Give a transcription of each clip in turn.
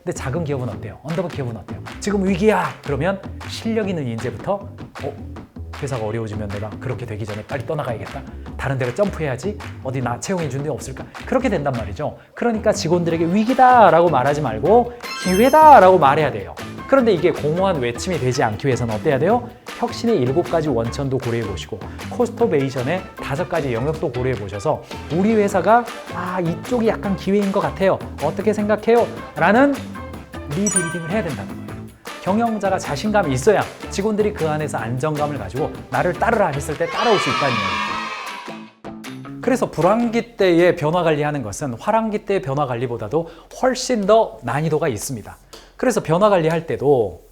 근데 작은 기업은 어때요? 언더버 기업은 어때요? 지금 위기야! 그러면 실력 있는 인재부터 회사가 어려워지면 내가 그렇게 되기 전에 빨리 떠나가야겠다. 다른 데로 점프해야지. 어디 나 채용해 준 데 없을까? 그렇게 된단 말이죠. 그러니까 직원들에게 위기다라고 말하지 말고 기회다라고 말해야 돼요. 그런데 이게 공허한 외침이 되지 않기 위해서는 어때야 돼요? 혁신의 7가지 원천도 고려해 보시고 코스토베이션의 5가지 영역도 고려해 보셔서 우리 회사가 이쪽이 약간 기회인 것 같아요. 어떻게 생각해요? 라는 리빌딩을 해야 된다는 거예요. 경영자가 자신감이 있어야 직원들이 그 안에서 안정감을 가지고 나를 따르라 했을 때 따라올 수 있다는 얘기죠. 그래서 불황기 때의 변화 관리하는 것은 화랑기 때의 변화 관리보다도 훨씬 더 난이도가 있습니다. 그래서 변화 관리할 때도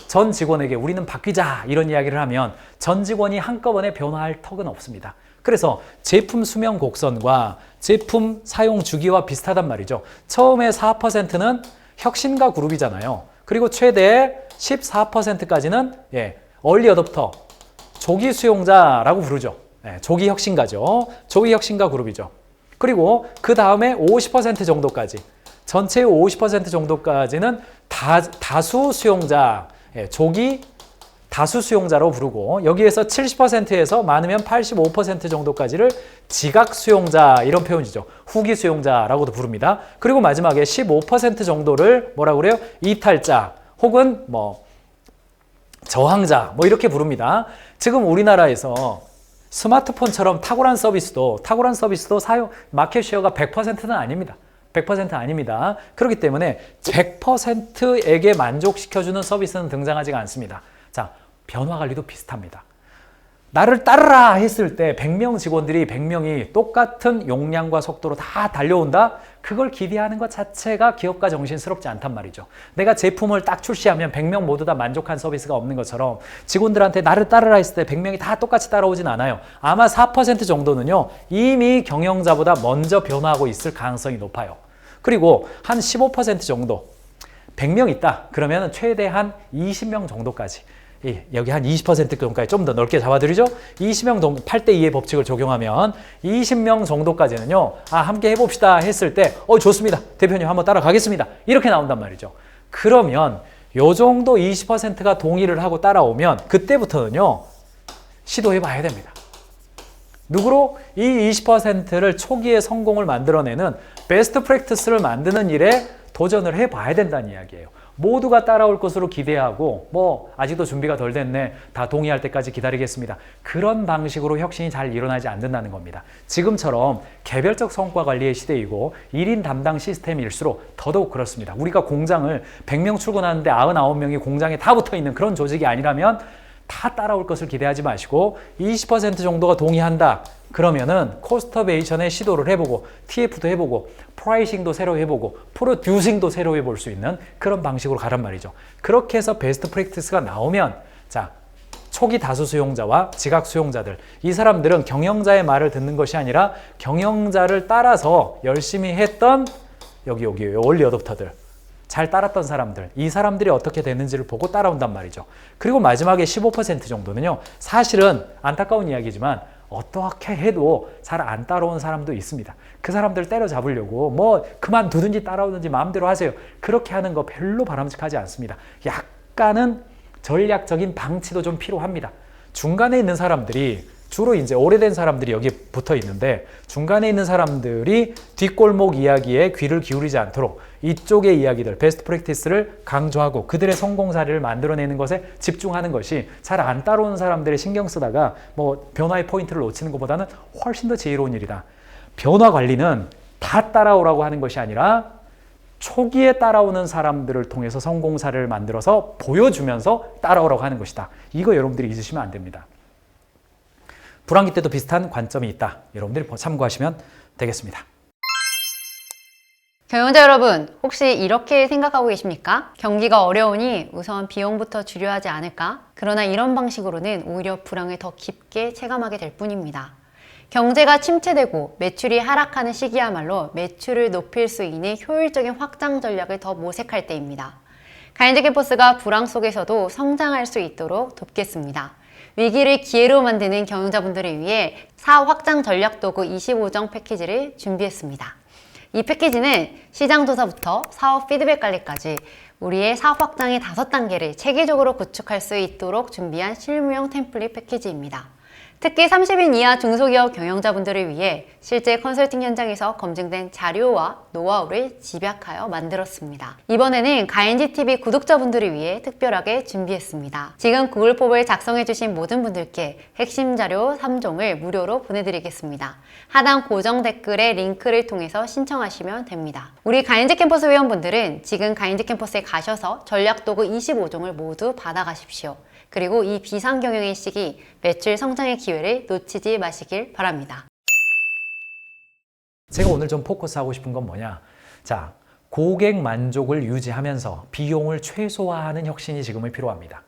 전 직원에게 우리는 바뀌자 이런 이야기를 하면 전 직원이 한꺼번에 변화할 턱은 없습니다. 그래서 제품 수명 곡선과 제품 사용 주기와 비슷하단 말이죠. 처음에 4%는 혁신가 그룹이잖아요. 그리고 최대 14%까지는 얼리 어댑터, 조기 수용자라고 부르죠. 조기 혁신가죠. 조기 혁신가 그룹이죠. 그리고 그 다음에 50% 정도까지, 전체의 50% 정도까지는 다수 수용자, 조기 다수 수용자로 부르고, 여기에서 70%에서 많으면 85% 정도까지를 지각 수용자, 이런 표현이죠. 후기 수용자라고도 부릅니다. 그리고 마지막에 15% 정도를 뭐라고 그래요? 이탈자 혹은 저항자 이렇게 부릅니다. 지금 우리나라에서 스마트폰처럼 탁월한 서비스도 사용 마켓 쉐어가 100%는 아닙니다. 100% 아닙니다. 그렇기 때문에 100%에게 만족시켜주는 서비스는 등장하지가 않습니다. 자, 변화 관리도 비슷합니다. 나를 따르라 했을 때 100명 직원들이 100명이 똑같은 용량과 속도로 다 달려온다? 그걸 기대하는 것 자체가 기업가 정신스럽지 않단 말이죠. 내가 제품을 딱 출시하면 100명 모두 다 만족한 서비스가 없는 것처럼 직원들한테 나를 따르라 했을 때 100명이 다 똑같이 따라오진 않아요. 아마 4% 정도는요, 이미 경영자보다 먼저 변화하고 있을 가능성이 높아요. 그리고 한 15% 정도, 100명 있다 그러면 최대한 20명 정도까지, 여기 한 20% 정도까지 좀 더 넓게 잡아드리죠. 20명 정도, 8대2의 법칙을 적용하면 20명 정도까지는요, 함께 해봅시다 했을 때 좋습니다. 대표님 한번 따라가겠습니다. 이렇게 나온단 말이죠. 그러면 요 정도 20%가 동의를 하고 따라오면 그때부터는요, 시도해봐야 됩니다. 누구로? 이 20%를 초기에 성공을 만들어내는 베스트 프랙티스를 만드는 일에 도전을 해봐야 된다는 이야기예요. 모두가 따라올 것으로 기대하고 아직도 준비가 덜 됐네, 다 동의할 때까지 기다리겠습니다. 그런 방식으로 혁신이 잘 일어나지 않는다는 겁니다. 지금처럼 개별적 성과 관리의 시대이고 1인 담당 시스템일수록 더더욱 그렇습니다. 우리가 공장을 100명 출근하는데 99명이 공장에 다 붙어있는 그런 조직이 아니라면 다 따라올 것을 기대하지 마시고 20% 정도가 동의한다. 그러면은 코스터베이션의 시도를 해보고 TF도 해보고 프라이싱도 새로 해보고 프로듀싱도 새로 해볼 수 있는 그런 방식으로 가란 말이죠. 그렇게 해서 베스트 프랙티스가 나오면, 자, 초기 다수 수용자와 지각 수용자들, 이 사람들은 경영자의 말을 듣는 것이 아니라 경영자를 따라서 열심히 했던 여기 얼리 어댑터들, 잘 따랐던 사람들, 이 사람들이 어떻게 되는지를 보고 따라온단 말이죠. 그리고 마지막에 15% 정도는요, 사실은 안타까운 이야기지만 어떻게 해도 잘 안 따라온 사람도 있습니다. 그 사람들 때려잡으려고 그만두든지 따라오든지 마음대로 하세요. 그렇게 하는 거 별로 바람직하지 않습니다. 약간은 전략적인 방치도 좀 필요합니다. 중간에 있는 사람들이, 주로 이제 오래된 사람들이 여기 붙어 있는데, 중간에 있는 사람들이 뒷골목 이야기에 귀를 기울이지 않도록 이쪽의 이야기들, 베스트 프랙티스를 강조하고 그들의 성공 사례를 만들어내는 것에 집중하는 것이, 잘 안 따라오는 사람들의 신경 쓰다가 변화의 포인트를 놓치는 것보다는 훨씬 더 지혜로운 일이다. 변화 관리는 다 따라오라고 하는 것이 아니라 초기에 따라오는 사람들을 통해서 성공 사례를 만들어서 보여주면서 따라오라고 하는 것이다. 이거 여러분들이 잊으시면 안 됩니다. 불황기 때도 비슷한 관점이 있다. 여러분들이 참고하시면 되겠습니다. 경영자 여러분, 혹시 이렇게 생각하고 계십니까? 경기가 어려우니 우선 비용부터 줄여야 하지 않을까? 그러나 이런 방식으로는 오히려 불황을 더 깊게 체감하게 될 뿐입니다. 경제가 침체되고 매출이 하락하는 시기야말로 매출을 높일 수 있는 효율적인 확장 전략을 더 모색할 때입니다. 가인드 캠퍼스가 불황 속에서도 성장할 수 있도록 돕겠습니다. 위기를 기회로 만드는 경영자분들을 위해 사업 확장 전략 도구 25정 패키지를 준비했습니다. 이 패키지는 시장 조사부터 사업 피드백 관리까지 우리의 사업 확장의 5단계를 체계적으로 구축할 수 있도록 준비한 실무용 템플릿 패키지입니다. 특히 30인 이하 중소기업 경영자분들을 위해 실제 컨설팅 현장에서 검증된 자료와 노하우를 집약하여 만들었습니다. 이번에는 가인지TV 구독자분들을 위해 특별하게 준비했습니다. 지금 구글 폼을 작성해주신 모든 분들께 핵심 자료 3종을 무료로 보내드리겠습니다. 하단 고정 댓글의 링크를 통해서 신청하시면 됩니다. 우리 가인지 캠퍼스 회원분들은 지금 가인지 캠퍼스에 가셔서 전략도구 25종을 모두 받아가십시오. 그리고 이 비상경영의 시기, 매출 성장의 기회를 놓치지 마시길 바랍니다. 제가 오늘 좀 포커스하고 싶은 건 뭐냐? 자, 고객 만족을 유지하면서 비용을 최소화하는 혁신이 지금은 필요합니다.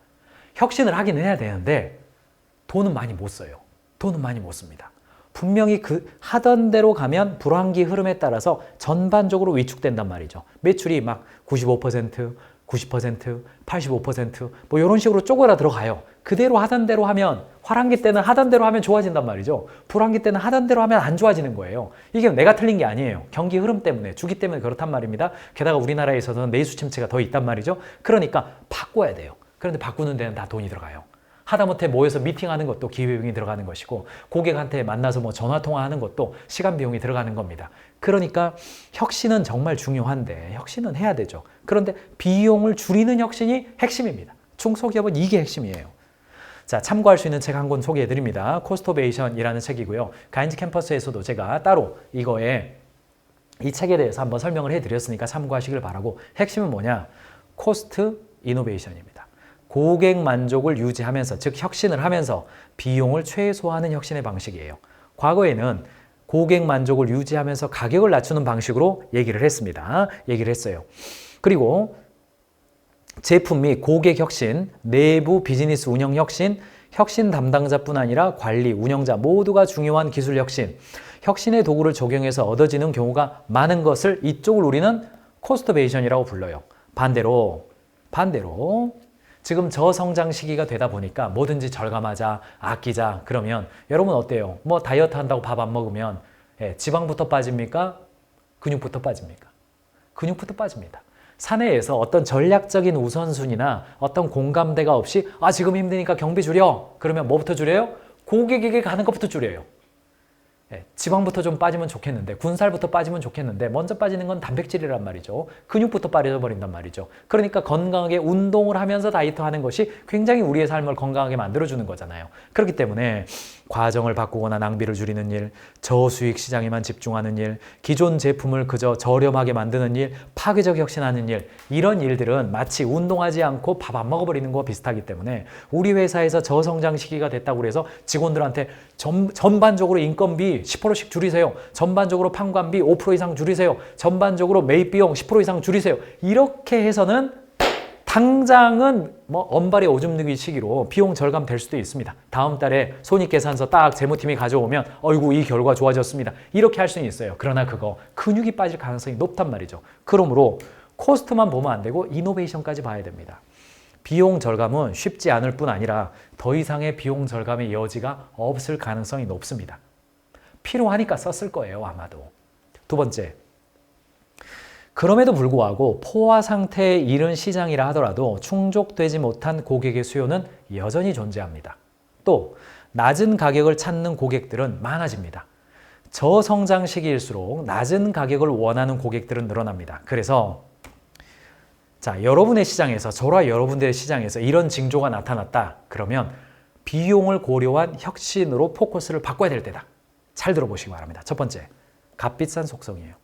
혁신을 하긴 해야 되는데 돈은 많이 못 써요. 돈은 많이 못 씁니다. 분명히 그 하던 대로 가면 불황기 흐름에 따라서 전반적으로 위축된단 말이죠. 매출이 막 95%, 90%, 85% 뭐 이런 식으로 쪼그라 들어가요. 그대로 하던 대로 하면 화랑기 때는 하던 대로 하면 좋아진단 말이죠. 불황기 때는 하던 대로 하면 안 좋아지는 거예요. 이게 내가 틀린 게 아니에요. 경기 흐름 때문에, 주기 때문에 그렇단 말입니다. 게다가 우리나라에 있어서는 내수 침체가 더 있단 말이죠. 그러니까 바꿔야 돼요. 그런데 바꾸는 데는 다 돈이 들어가요. 하다못해 모여서 미팅하는 것도 기회비용이 들어가는 것이고 고객한테 만나서 뭐 전화통화하는 것도 시간 비용이 들어가는 겁니다. 그러니까 혁신은 정말 중요한데 혁신은 해야 되죠. 그런데 비용을 줄이는 혁신이 핵심입니다. 중소기업은 이게 핵심이에요. 자, 참고할 수 있는 책 한 권 소개해 드립니다. 코스트 오브 에이션이라는 책이고요. 가인지 캠퍼스에서도 제가 따로 이거에 이 책에 대해서 한번 설명을 해 드렸으니까 참고하시길 바라고, 핵심은 뭐냐? 코스트 이노베이션입니다. 고객 만족을 유지하면서, 즉 혁신을 하면서 비용을 최소화하는 혁신의 방식이에요. 과거에는 고객 만족을 유지하면서 가격을 낮추는 방식으로 얘기를 했어요. 그리고 제품 및 고객 혁신, 내부 비즈니스 운영 혁신, 혁신 담당자뿐 아니라 관리, 운영자 모두가 중요한 기술 혁신, 혁신의 도구를 적용해서 얻어지는 경우가 많은 것을, 이쪽을 우리는 코스트베이션이라고 불러요. 반대로 지금 저성장 시기가 되다 보니까 뭐든지 절감하자, 아끼자, 그러면 여러분 어때요? 뭐 다이어트 한다고 밥 안 먹으면 지방부터 빠집니까? 근육부터 빠집니까? 근육부터 빠집니다. 사내에서 어떤 전략적인 우선순위나 어떤 공감대가 없이 지금 힘드니까 경비 줄여. 그러면 뭐부터 줄여요? 고객에게 가는 것부터 줄여요. 지방부터 좀 빠지면 좋겠는데, 군살부터 빠지면 좋겠는데 먼저 빠지는 건 단백질이란 말이죠. 근육부터 빠져버린단 말이죠. 그러니까 건강하게 운동을 하면서 다이어트 하는 것이 굉장히 우리의 삶을 건강하게 만들어주는 거잖아요. 그렇기 때문에 과정을 바꾸거나 낭비를 줄이는 일, 저수익 시장에만 집중하는 일, 기존 제품을 그저 저렴하게 만드는 일, 파괴적 혁신하는 일, 이런 일들은 마치 운동하지 않고 밥 안 먹어버리는 거와 비슷하기 때문에 우리 회사에서 저성장 시기가 됐다고 해서 직원들한테 전반적으로 인건비 10%씩 줄이세요. 전반적으로 판관비 5% 이상 줄이세요. 전반적으로 매입 비용 10% 이상 줄이세요. 이렇게 해서는 당장은 뭐 언발의 오줌 누기 시기로 비용 절감 될 수도 있습니다. 다음 달에 손익계산서 딱 재무팀이 가져오면 어이구 이 결과 좋아졌습니다. 이렇게 할 수는 있어요. 그러나 그거 근육이 빠질 가능성이 높단 말이죠. 그러므로 코스트만 보면 안 되고 이노베이션까지 봐야 됩니다. 비용 절감은 쉽지 않을 뿐 아니라 더 이상의 비용 절감의 여지가 없을 가능성이 높습니다. 필요하니까 썼을 거예요, 아마도. 두 번째, 그럼에도 불구하고 포화 상태에 이른 시장이라 하더라도 충족되지 못한 고객의 수요는 여전히 존재합니다. 또 낮은 가격을 찾는 고객들은 많아집니다. 저성장 시기일수록 낮은 가격을 원하는 고객들은 늘어납니다. 그래서 자, 여러분의 시장에서, 저와 여러분들의 시장에서 이런 징조가 나타났다. 그러면 비용을 고려한 혁신으로 포커스를 바꿔야 될 때다. 잘 들어보시기 바랍니다. 첫 번째, 값비싼 속성이에요.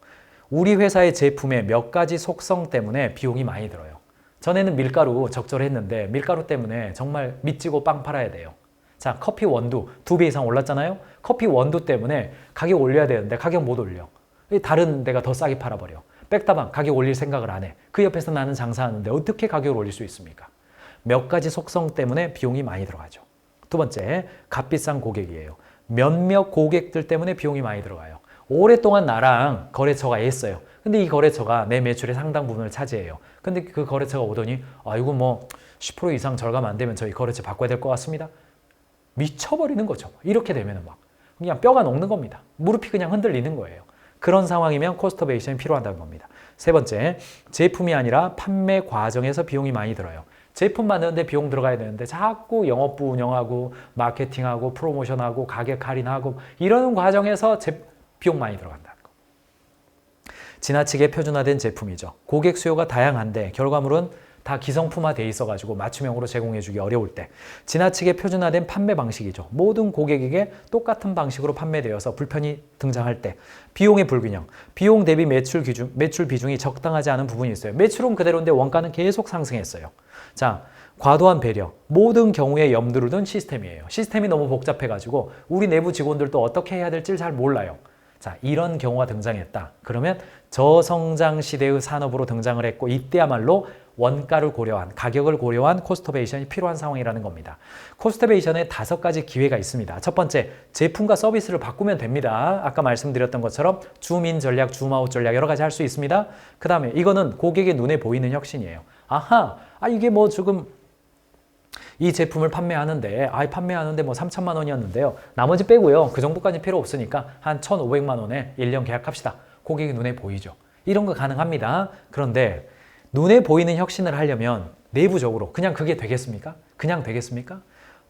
우리 회사의 제품의 몇 가지 속성 때문에 비용이 많이 들어요. 전에는 밀가루 적절했는데 밀가루 때문에 정말 미치고 빵 팔아야 돼요. 자, 커피 원두 2배 이상 올랐잖아요. 커피 원두 때문에 가격 올려야 되는데 가격 못 올려. 다른 데가 더 싸게 팔아버려. 백다방 가격 올릴 생각을 안 해. 그 옆에서 나는 장사하는데 어떻게 가격을 올릴 수 있습니까? 몇 가지 속성 때문에 비용이 많이 들어가죠. 두 번째, 값비싼 고객이에요. 몇몇 고객들 때문에 비용이 많이 들어가요. 오랫동안 나랑 거래처가 했어요. 근데 이 거래처가 내 매출의 상당 부분을 차지해요. 근데 그 거래처가 오더니 이거 뭐 10% 이상 절감 안 되면 저희 거래처 바꿔야 될 것 같습니다. 미쳐버리는 거죠. 이렇게 되면은 막 그냥 뼈가 녹는 겁니다. 무릎이 그냥 흔들리는 거예요. 그런 상황이면 코스트 오브 액션이 필요하다는 겁니다. 세 번째, 제품이 아니라 판매 과정에서 비용이 많이 들어요. 제품 만드는데 비용 들어가야 되는데 자꾸 영업부 운영하고 마케팅하고 프로모션하고 가격 할인하고 이러는 과정에서 비용 많이 들어간다는 거. 지나치게 표준화된 제품이죠. 고객 수요가 다양한데 결과물은 다 기성품화돼 있어가지고 맞춤형으로 제공해주기 어려울 때, 지나치게 표준화된 판매 방식이죠. 모든 고객에게 똑같은 방식으로 판매되어서 불편이 등장할 때, 비용의 불균형, 비용 대비 매출 비중이 적당하지 않은 부분이 있어요. 매출은 그대로인데 원가는 계속 상승했어요. 자, 과도한 배려, 모든 경우에 염두를 둔 시스템이에요. 시스템이 너무 복잡해가지고 우리 내부 직원들도 어떻게 해야 될지 잘 몰라요. 자, 이런 경우가 등장했다. 그러면 저성장 시대의 산업으로 등장을 했고, 이때야말로 원가를 고려한, 가격을 고려한 코스터베이션이 필요한 상황이라는 겁니다. 코스터베이션에 5가지 기회가 있습니다. 첫 번째, 제품과 서비스를 바꾸면 됩니다. 아까 말씀드렸던 것처럼 줌인 전략, 줌아웃 전략 여러 가지 할 수 있습니다. 그 다음에 이거는 고객의 눈에 보이는 혁신이에요. 아하, 이게 뭐 지금 이 제품을 판매하는데 뭐 3천만 원이었는데요. 나머지 빼고요. 그 정도까지 필요 없으니까 한 1,500만 원에 1년 계약합시다. 고객이 눈에 보이죠. 이런 거 가능합니다. 그런데 눈에 보이는 혁신을 하려면 내부적으로 그냥 그게 되겠습니까? 그냥 되겠습니까?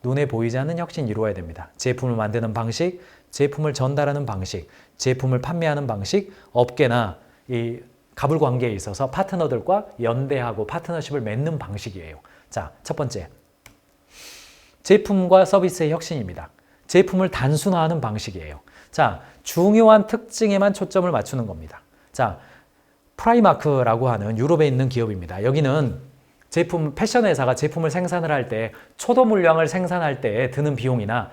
눈에 보이지 않는 혁신이 이루어야 됩니다. 제품을 만드는 방식, 제품을 전달하는 방식, 제품을 판매하는 방식, 업계나 이 갑을 관계에 있어서 파트너들과 연대하고 파트너십을 맺는 방식이에요. 자, 첫 번째. 제품과 서비스의 혁신입니다. 제품을 단순화하는 방식이에요. 자, 중요한 특징에만 초점을 맞추는 겁니다. 자, 프라이마크라고 하는 유럽에 있는 기업입니다. 여기는 패션 회사가 제품을 생산을 할 때 초도 물량을 생산할 때 드는 비용이나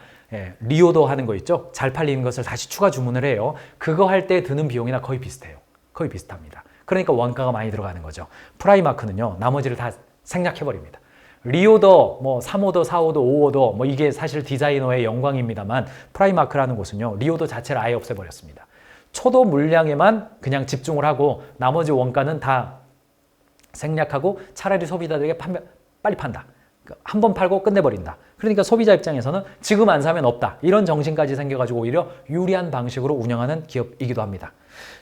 리오더 하는 거 있죠? 잘 팔리는 것을 다시 추가 주문을 해요. 그거 할 때 드는 비용이나 거의 비슷해요. 거의 비슷합니다. 그러니까 원가가 많이 들어가는 거죠. 프라이마크는요, 나머지를 다 생략해버립니다. 리오더, 3오더, 4오더, 5오더, 이게 사실 디자이너의 영광입니다만 프라이마크라는 곳은요, 리오더 자체를 아예 없애버렸습니다. 초도 물량에만 그냥 집중을 하고 나머지 원가는 다 생략하고 차라리 소비자들에게 빨리 판다. 한 번 팔고 끝내버린다. 그러니까 소비자 입장에서는 지금 안 사면 없다. 이런 정신까지 생겨가지고 오히려 유리한 방식으로 운영하는 기업이기도 합니다.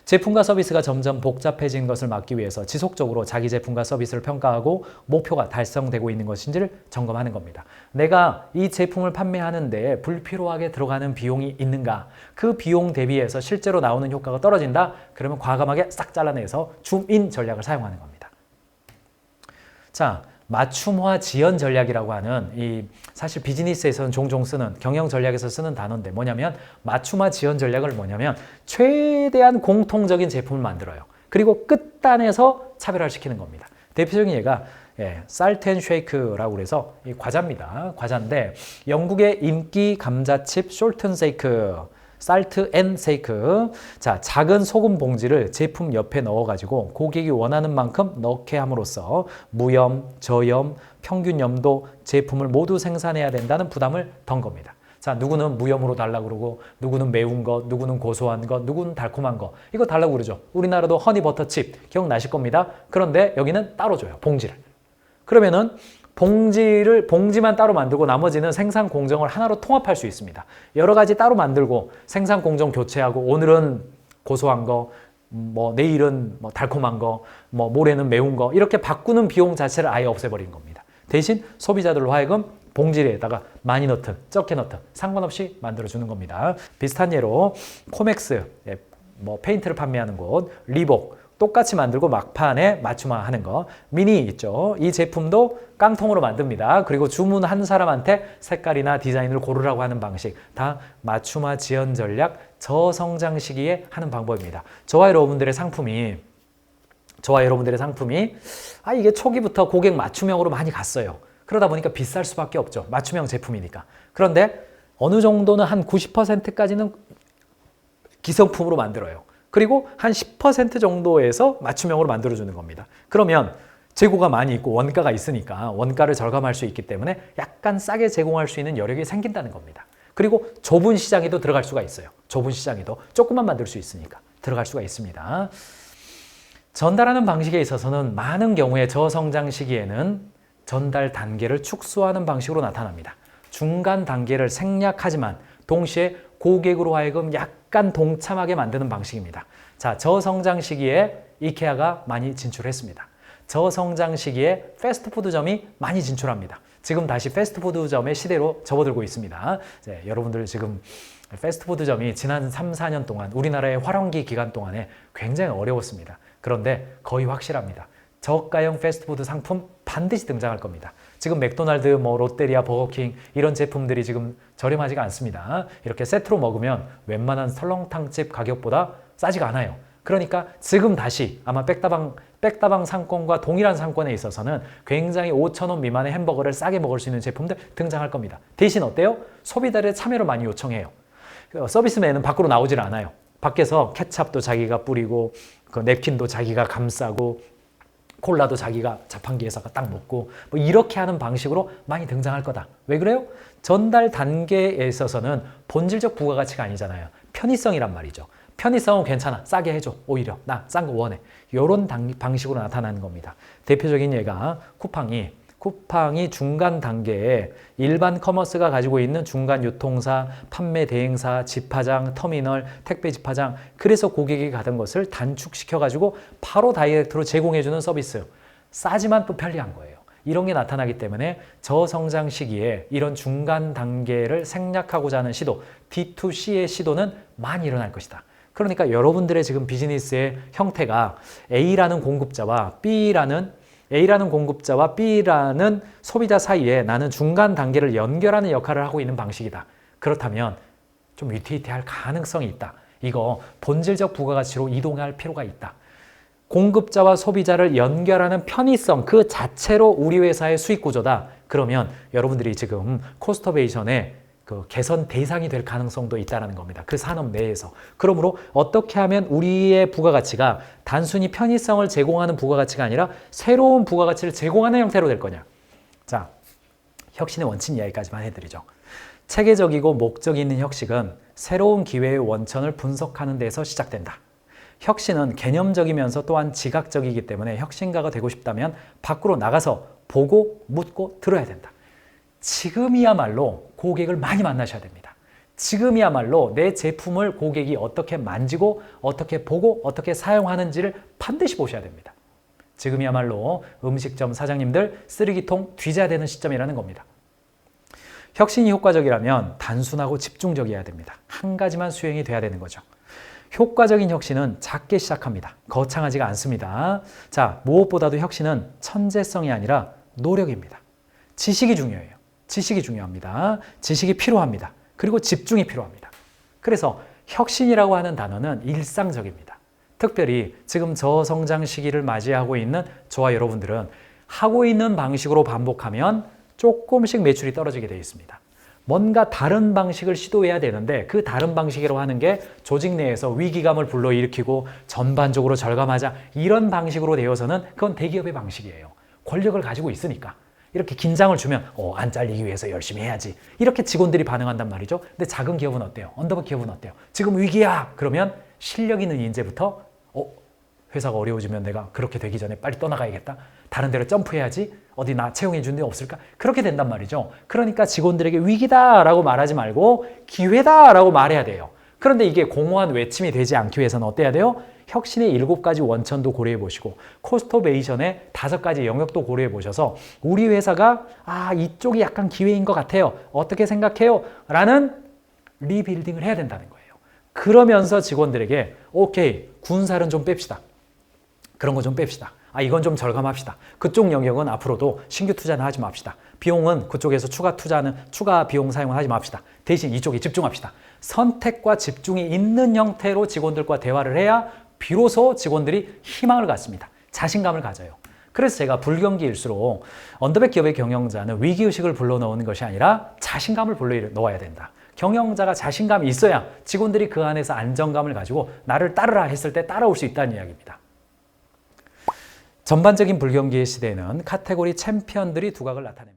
제품과 서비스가 점점 복잡해진 것을 막기 위해서 지속적으로 자기 제품과 서비스를 평가하고 목표가 달성되고 있는 것인지를 점검하는 겁니다. 내가 이 제품을 판매하는데 불필요하게 들어가는 비용이 있는가? 그 비용 대비해서 실제로 나오는 효과가 떨어진다? 그러면 과감하게 싹 잘라내서 줌인 전략을 사용하는 겁니다. 자, 맞춤화 지연 전략이라고 하는 사실 비즈니스에서는 종종 쓰는 경영 전략에서 쓰는 단어인데 뭐냐면 맞춤화 지연 전략을 뭐냐면 최대한 공통적인 제품을 만들어요. 그리고 끝단에서 차별화를 시키는 겁니다. 대표적인 예가 살트앤쉐이크라고 그래서 이 과자입니다. 과자인데 영국의 인기 감자칩 숄튼세이크 살트 앤 세이크. 자, 작은 소금 봉지를 제품 옆에 넣어가지고 고객이 원하는 만큼 넣게 함으로써 무염, 저염, 평균 염도 제품을 모두 생산해야 된다는 부담을 던 겁니다. 자, 누구는 무염으로 달라고 그러고 누구는 매운 것, 누구는 고소한 것, 누구는 달콤한 것 이거 달라고 그러죠. 우리나라도 허니버터칩 기억나실 겁니다. 그런데 여기는 따로 줘요. 봉지를. 그러면은 봉지만 따로 만들고 나머지는 생산 공정을 하나로 통합할 수 있습니다. 여러 가지 따로 만들고 생산 공정 교체하고 오늘은 고소한 거, 내일은 달콤한 거, 모레는 매운 거 이렇게 바꾸는 비용 자체를 아예 없애버린 겁니다. 대신 소비자들로 하여금 봉지에다가 많이 넣든 적게 넣든 상관없이 만들어주는 겁니다. 비슷한 예로 코맥스, 페인트를 판매하는 곳, 리복 똑같이 만들고 막판에 맞춤화하는 거, 미니 있죠. 이 제품도 깡통으로 만듭니다. 그리고 주문한 사람한테 색깔이나 디자인을 고르라고 하는 방식, 다 맞춤화 지연 전략, 저성장 시기에 하는 방법입니다. 저와 여러분들의 상품이 이게 초기부터 고객 맞춤형으로 많이 갔어요. 그러다 보니까 비쌀 수밖에 없죠. 맞춤형 제품이니까. 그런데 어느 정도는 한 90%까지는 기성품으로 만들어요. 그리고 한 10% 정도에서 맞춤형으로 만들어주는 겁니다. 그러면 재고가 많이 있고 원가가 있으니까 원가를 절감할 수 있기 때문에 약간 싸게 제공할 수 있는 여력이 생긴다는 겁니다. 그리고 좁은 시장에도 들어갈 수가 있어요. 좁은 시장에도 조금만 만들 수 있으니까 들어갈 수가 있습니다. 전달하는 방식에 있어서는 많은 경우에 저성장 시기에는 전달 단계를 축소하는 방식으로 나타납니다. 중간 단계를 생략하지만 동시에 고객으로 하여금 약간 동참하게 만드는 방식입니다. 자, 저성장 시기에 이케아가 많이 진출했습니다. 저성장 시기에 패스트푸드점이 많이 진출합니다. 지금 다시 패스트푸드점의 시대로 접어들고 있습니다. 네, 여러분들 지금 패스트푸드점이 지난 3, 4년 동안 우리나라의 활황기 기간 동안에 굉장히 어려웠습니다. 그런데 거의 확실합니다. 저가형 패스트푸드 상품 반드시 등장할 겁니다. 지금 맥도날드, 롯데리아, 버거킹 이런 제품들이 지금 저렴하지가 않습니다. 이렇게 세트로 먹으면 웬만한 설렁탕집 가격보다 싸지가 않아요. 그러니까 지금 다시 아마 백다방 상권과 동일한 상권에 있어서는 굉장히 5,000원 미만의 햄버거를 싸게 먹을 수 있는 제품들 등장할 겁니다. 대신 어때요? 소비자들의 참여를 많이 요청해요. 서비스맨은 밖으로 나오질 않아요. 밖에서 케찹도 자기가 뿌리고 그 냅킨도 자기가 감싸고 콜라도 자기가 자판기에서 딱 먹고 뭐 이렇게 하는 방식으로 많이 등장할 거다. 왜 그래요? 전달 단계에 있어서는 본질적 부가가치가 아니잖아요. 편의성이란 말이죠. 편의성은 괜찮아. 싸게 해줘. 오히려 나 싼 거 원해. 이런 방식으로 나타나는 겁니다. 대표적인 예가 쿠팡이 중간 단계에 일반 커머스가 가지고 있는 중간 유통사, 판매 대행사, 집화장, 터미널, 택배 집화장, 그래서 고객이 가던 것을 단축시켜가지고 바로 다이렉트로 제공해주는 서비스. 싸지만 또 편리한 거예요. 이런 게 나타나기 때문에 저성장 시기에 이런 중간 단계를 생략하고자 하는 시도, D2C의 시도는 많이 일어날 것이다. 그러니까 여러분들의 지금 비즈니스의 형태가 A라는 공급자와 B라는 소비자 사이에 나는 중간 단계를 연결하는 역할을 하고 있는 방식이다. 그렇다면 좀 위태위태할 가능성이 있다. 이거 본질적 부가가치로 이동할 필요가 있다. 공급자와 소비자를 연결하는 편의성 그 자체로 우리 회사의 수익 구조다. 그러면 여러분들이 지금 코스터베이션의 그 개선 대상이 될 가능성도 있다는 겁니다. 그 산업 내에서. 그러므로 어떻게 하면 우리의 부가가치가 단순히 편의성을 제공하는 부가가치가 아니라 새로운 부가가치를 제공하는 형태로 될 거냐. 자, 혁신의 원칙 이야기까지만 해드리죠. 체계적이고 목적이 있는 혁신은 새로운 기회의 원천을 분석하는 데서 시작된다. 혁신은 개념적이면서 또한 지각적이기 때문에 혁신가가 되고 싶다면 밖으로 나가서 보고 묻고 들어야 된다. 지금이야말로 고객을 많이 만나셔야 됩니다. 지금이야말로 내 제품을 고객이 어떻게 만지고 어떻게 보고 어떻게 사용하는지를 반드시 보셔야 됩니다. 지금이야말로 음식점 사장님들 쓰레기통 뒤져야 되는 시점이라는 겁니다. 혁신이 효과적이라면 단순하고 집중적이어야 됩니다. 한 가지만 수행이 돼야 되는 거죠. 효과적인 혁신은 작게 시작합니다. 거창하지가 않습니다. 자, 무엇보다도 혁신은 천재성이 아니라 노력입니다. 지식이 중요해요. 지식이 중요합니다. 지식이 필요합니다. 그리고 집중이 필요합니다. 그래서 혁신이라고 하는 단어는 일상적입니다. 특별히 지금 저성장 시기를 맞이하고 있는 저와 여러분들은 하고 있는 방식으로 반복하면 조금씩 매출이 떨어지게 되어 있습니다. 뭔가 다른 방식을 시도해야 되는데 그 다른 방식이라고 하는 게 조직 내에서 위기감을 불러일으키고 전반적으로 절감하자 이런 방식으로 되어서는 그건 대기업의 방식이에요. 권력을 가지고 있으니까. 이렇게 긴장을 주면 안 잘리기 위해서 열심히 해야지. 이렇게 직원들이 반응한단 말이죠. 근데 작은 기업은 어때요? 언더버 기업은 어때요? 지금 위기야! 그러면 실력 있는 인재부터 회사가 어려워지면 내가 그렇게 되기 전에 빨리 떠나가야겠다. 다른 데로 점프해야지. 어디 나 채용해 주는 데 없을까? 그렇게 된단 말이죠. 그러니까 직원들에게 위기다라고 말하지 말고 기회다라고 말해야 돼요. 그런데 이게 공허한 외침이 되지 않기 위해서는 어때야 돼요? 혁신의 7가지 원천도 고려해 보시고 코스터베이션의 5가지 영역도 고려해 보셔서 우리 회사가 이쪽이 약간 기회인 것 같아요. 어떻게 생각해요? 라는 리빌딩을 해야 된다는 거예요. 그러면서 직원들에게 오케이, 군살은 좀 뺍시다. 그런 거 좀 뺍시다. 이건 좀 절감합시다. 그쪽 영역은 앞으로도 신규 투자는 하지 맙시다. 비용은 그쪽에서 추가 비용 사용을 하지 맙시다. 대신 이쪽에 집중합시다. 선택과 집중이 있는 형태로 직원들과 대화를 해야 비로소 직원들이 희망을 갖습니다. 자신감을 가져요. 그래서 제가 불경기일수록 언더백 기업의 경영자는 위기의식을 불러넣는 것이 아니라 자신감을 불러넣어야 된다. 경영자가 자신감이 있어야 직원들이 그 안에서 안정감을 가지고 나를 따르라 했을 때 따라올 수 있다는 이야기입니다. 전반적인 불경기의 시대에는 카테고리 챔피언들이 두각을 나타냅니다.